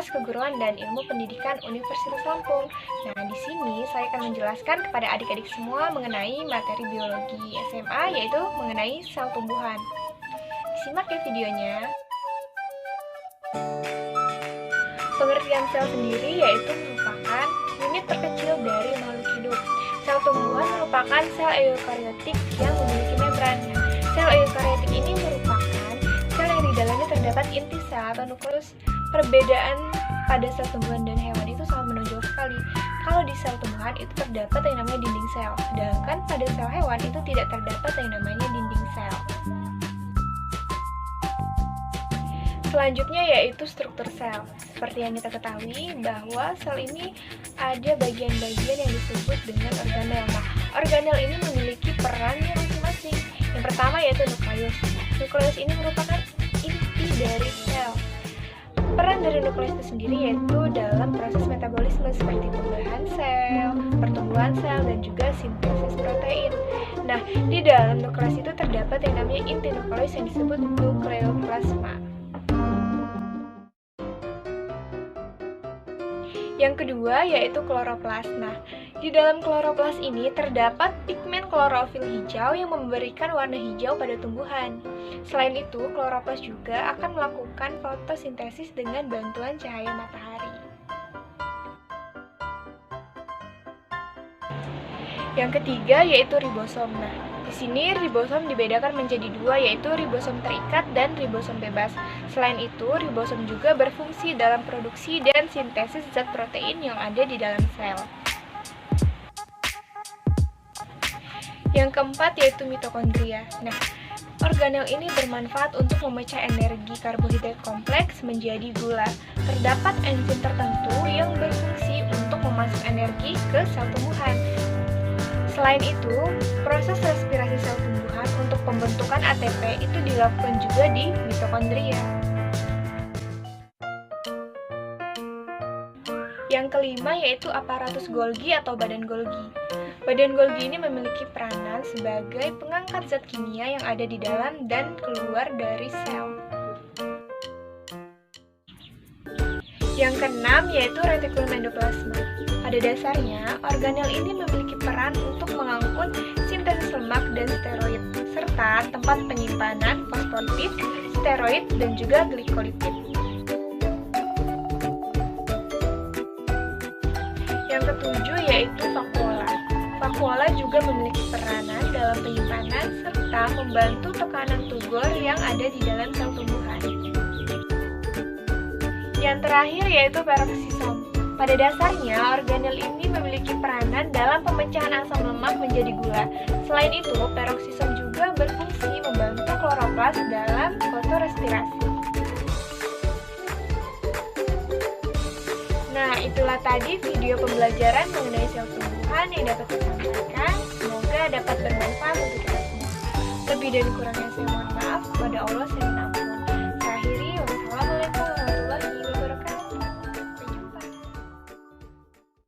Fakultas Keguruan dan Ilmu Pendidikan Universitas Lampung. Nah, di sini saya akan menjelaskan kepada adik-adik semua mengenai materi biologi SMA, yaitu mengenai sel tumbuhan. Simak ya videonya. Pengertian sel sendiri yaitu merupakan unit terkecil dari makhluk hidup. Sel tumbuhan merupakan sel eukariotik yang memiliki membran. Sel eukariotik ini merupakan sel yang di dalamnya terdapat inti sel atau nukleus. Perbedaan pada sel tumbuhan dan hewan itu sangat menonjol sekali. Kalau di sel tumbuhan itu terdapat yang namanya dinding sel, sedangkan pada sel hewan itu tidak terdapat yang namanya dinding sel. Selanjutnya yaitu struktur sel. Seperti yang kita ketahui bahwa sel ini ada bagian-bagian yang disebut dengan organel. Nah, organel ini memiliki perannya masing-masing. Yang pertama yaitu nukleus. Nukleus ini merupakan inti dari sel. Peran dari nukleus itu sendiri yaitu dalam proses metabolisme seperti pembuahan sel, pertumbuhan sel, dan juga sintesis protein. Nah, di dalam nukleus itu terdapat yang namanya inti nukleus yang disebut nukleoplasma. Yang kedua yaitu kloroplas. Nah, di dalam kloroplas ini terdapat pigmen klorofil hijau yang memberikan warna hijau pada tumbuhan. Selain itu, kloroplas juga akan melakukan fotosintesis dengan bantuan cahaya matahari. Yang ketiga yaitu ribosom. Nah, di sini ribosom dibedakan menjadi dua, yaitu ribosom terikat dan ribosom bebas. Selain itu, ribosom juga berfungsi dalam produksi dan sintesis zat protein yang ada di dalam sel. Yang keempat yaitu mitokondria. Nah, organel ini bermanfaat untuk memecah energi karbohidrat kompleks menjadi gula. Terdapat enzim tertentu yang berfungsi untuk memasuk energi ke sel tumbuhan. Selain itu, proses respirasi sel tumbuhan untuk pembentukan ATP itu dilakukan juga di mitokondria. Yang kelima yaitu aparatus Golgi atau badan Golgi. Badan Golgi ini memiliki peranan sebagai pengangkat zat kimia yang ada di dalam dan keluar dari sel. Yang keenam yaitu retikulum endoplasma. Pada dasarnya, organel ini memiliki peran untuk mengangkut sintesis lemak dan steroid, serta tempat penyimpanan fosfolipid, steroid, dan juga glikolipid. Yang ketujuh yaitu vakuola. Vakuola juga memiliki peranan dalam penyimpanan serta membantu tekanan tugor yang ada di dalam sel tumbuhan. Yang terakhir yaitu peroksisom. Pada dasarnya, organel ini memiliki peranan dalam pemecahan asam lemak menjadi gula. Selain itu, peroksisom juga berfungsi membantu kloroplas dalam fotorespirasi. Nah, itulah tadi video pembelajaran mengenai sel tumbuhan yang dapat saya sampaikan. Semoga dapat bermanfaat untuk kita semua. Lebih dan kurangnya saya mohon maaf. Kepada Allah saya minta ampun.